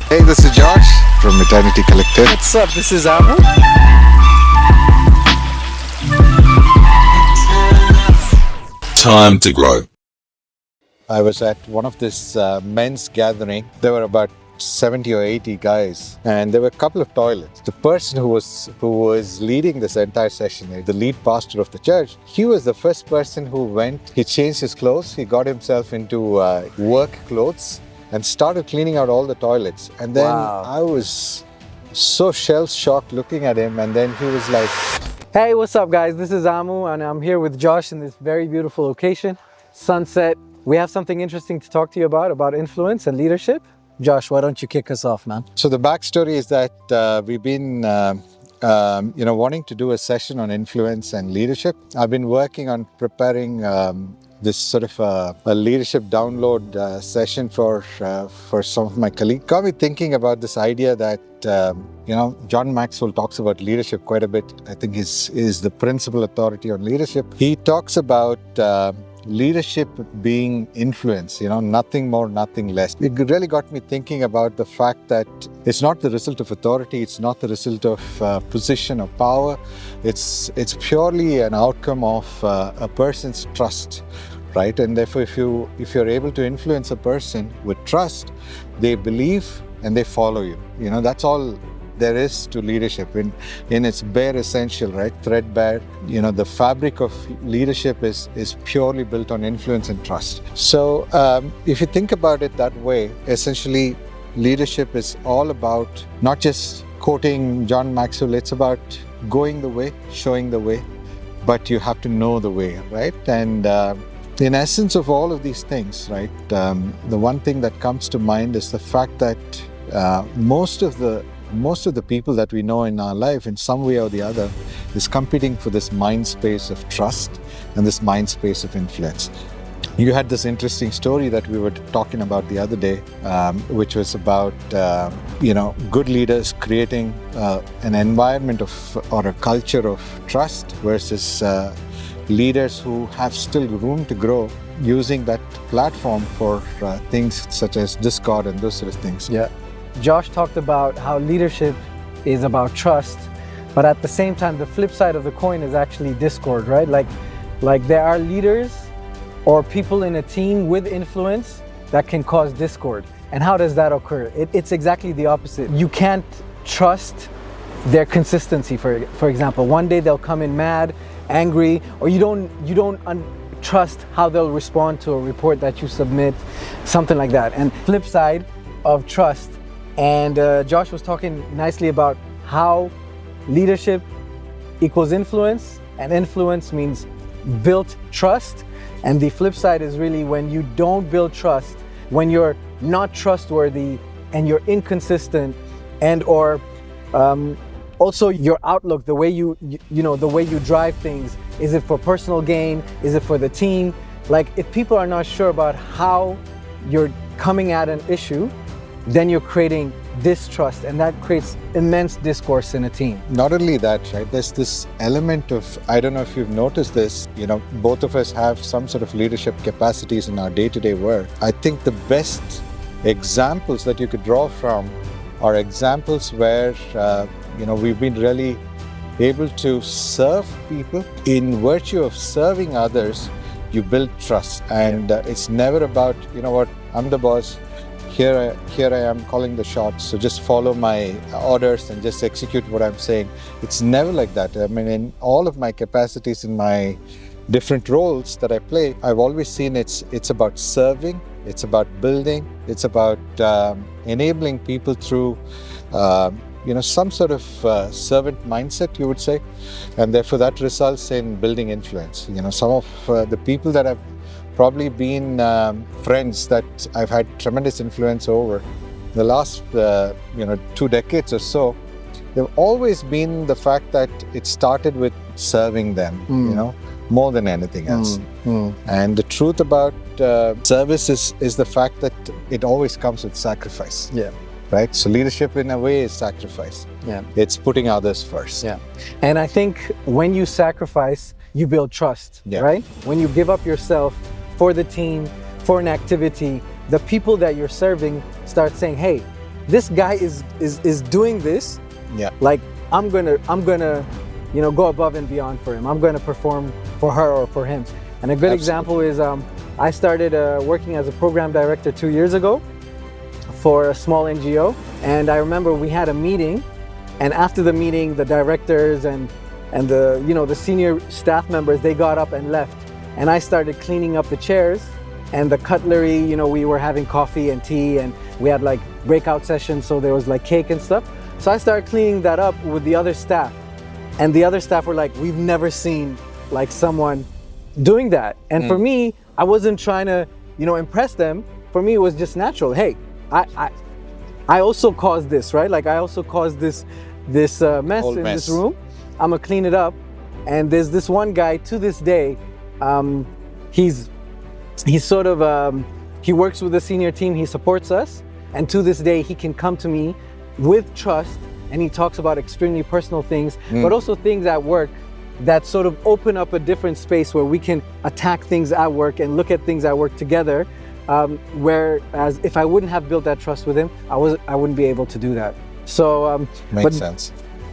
Hey, this is Josh from EternityCollective. What's up? This is Amu. Time to grow. I was at one of this men's gathering. There were about 70 or 80 guys, and there were a couple of toilets. The person who was leading this entire session, the lead pastor of the church, he was the first person who went. He changed his clothes. He got himself into work clothes and started cleaning out all the toilets. And then Wow. I was so shell-shocked looking at him, and then he was like, Hey, what's up, guys? This is Amu, and I'm here with Josh in this very beautiful location, Sunset. We have something interesting to talk to you about influence and leadership. Josh, why don't you kick us off, man? So the backstory is that we've been wanting to do a session on influence and leadership. I've been working on preparing this sort of a leadership download session for some of my colleagues. Got me thinking about this idea that John Maxwell talks about leadership quite a bit. I think is the principal authority on leadership. He talks about leadership being influence, nothing more, nothing less. It really got me thinking about the fact that it's not the result of authority, it's not the result of position or power. It's purely an outcome of a person's trust, right? And therefore, if you're able to influence a person with trust, they believe and they follow you. That's all there is to leadership in its bare essential, right? Threadbare. The fabric of leadership is purely built on influence and trust. So if you think about it that way, essentially leadership is all about not just quoting John Maxwell, it's about going the way, showing the way, but you have to know the way, right? And in essence of all of these things, right, the one thing that comes to mind is the fact that most of the people that we know in our life, in some way or the other, is competing for this mind space of trust and this mind space of influence. You had this interesting story that we were talking about the other day, which was about good leaders creating an environment or a culture of trust versus leaders who have still room to grow, using that platform for things such as discord and those sort of things. Yeah. Josh talked about how leadership is about trust, but at the same time, the flip side of the coin is actually discord, right? Like there are leaders or people in a team with influence that can cause discord. And how does that occur? It's exactly the opposite. You can't trust their consistency. For example, one day they'll come in mad, angry, or you don't trust how they'll respond to a report that you submit, something like that. And flip side of trust. And Josh was talking nicely about how leadership equals influence, and influence means built trust. And the flip side is really when you don't build trust, when you're not trustworthy and you're inconsistent, and or also your outlook, the way the way you drive things. Is it for personal gain? Is it for the team? Like if people are not sure about how you're coming at an issue, then you're creating distrust, and that creates immense discourse in a team. Not only that, right, there's this element of, I don't know if you've noticed this, both of us have some sort of leadership capacities in our day-to-day work. I think the best examples that you could draw from are examples where, we've been really able to serve people. In virtue of serving others, you build trust. And it's never about, I'm the boss. Here I am calling the shots, so just follow my orders and just execute what I'm saying. It's never like that. I mean, in all of my capacities in my different roles that I play, I've always seen it's about serving, it's about building, it's about enabling people through some sort of servant mindset, you would say, and therefore that results in building influence. Some of the people that I've probably been friends that I've had tremendous influence over the last 2 decades or so, they've always been the fact that it started with serving them, more than anything else. And the truth about service is the fact that it always comes with sacrifice. Yeah. Right? So leadership in a way is sacrifice. Yeah. It's putting others first. Yeah. And I think when you sacrifice, you build trust, right? When you give up yourself for the team, for an activity, the people that you're serving start saying, hey, this guy is doing this. Yeah. Like I'm gonna, go above and beyond for him. I'm gonna perform for her or for him. And a good example is I started working as a program director 2 years ago for a small NGO. And I remember we had a meeting, and after the meeting, the directors and the senior staff members, they got up and left. And I started cleaning up the chairs and the cutlery. We were having coffee and tea, and we had like breakout sessions, so there was like cake and stuff. So I started cleaning that up with the other staff, and the other staff were like, we've never seen like someone doing that. And for me, I wasn't trying to impress them. For me, it was just natural. Hey, I also caused this, right? Like I also caused this mess in this room. I'm gonna clean it up. And there's this one guy to this day, he's sort of he works with the senior team, he supports us, and to this day he can come to me with trust, and he talks about extremely personal things, but also things at work that sort of open up a different space where we can attack things at work and look at things at work together. Whereas if I wouldn't have built that trust with him, I wouldn't be able to do that. So makes sense.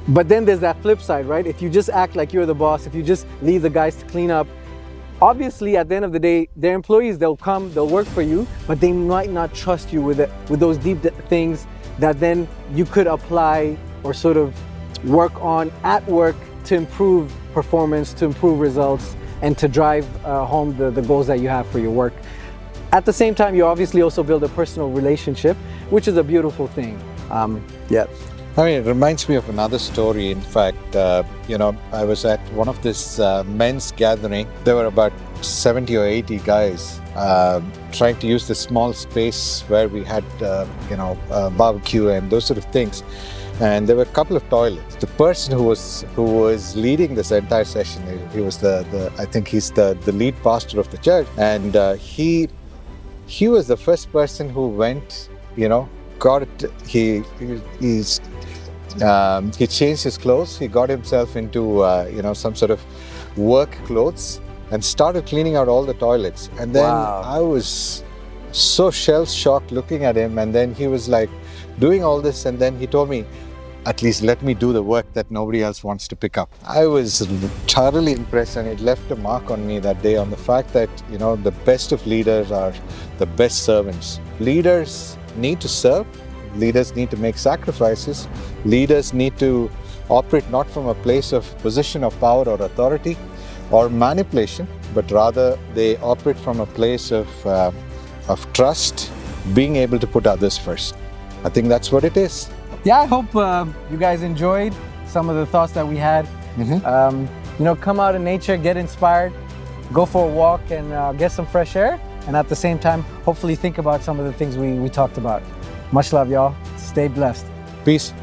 But then there's that flip side, right? If you just act like you're the boss, if you just leave the guys to clean up, obviously at the end of the day, their employees, they'll come, they'll work for you, but they might not trust you with those deep things that then you could apply or sort of work on at work to improve performance, to improve results, and to drive home the goals that you have for your work. At the same time, you obviously also build a personal relationship, which is a beautiful thing. Yeah. I mean, it reminds me of another story. In fact, I was at one of this men's gathering. There were about 70 or 80 guys trying to use the small space where we had, barbecue and those sort of things. And there were a couple of toilets. The person who was leading this entire session, he was I think he's the lead pastor of the church, and he was the first person who went, got it. He changed his clothes. He got himself into some sort of work clothes and started cleaning out all the toilets. And then I was so shell-shocked looking at him. And then he was like doing all this, and then he told me, at least let me do the work that nobody else wants to pick up. I was thoroughly impressed, and it left a mark on me that day on the fact that the best of leaders are the best servants. Leaders need to serve. Leaders need to make sacrifices. Leaders need to operate not from a place of position of power or authority or manipulation, but rather they operate from a place of trust, being able to put others first. I think that's what it is. Yeah, I hope you guys enjoyed some of the thoughts that we had. Come out in nature, get inspired, go for a walk and get some fresh air. And at the same time, hopefully think about some of the things we talked about. Much love, y'all. Stay blessed. Peace.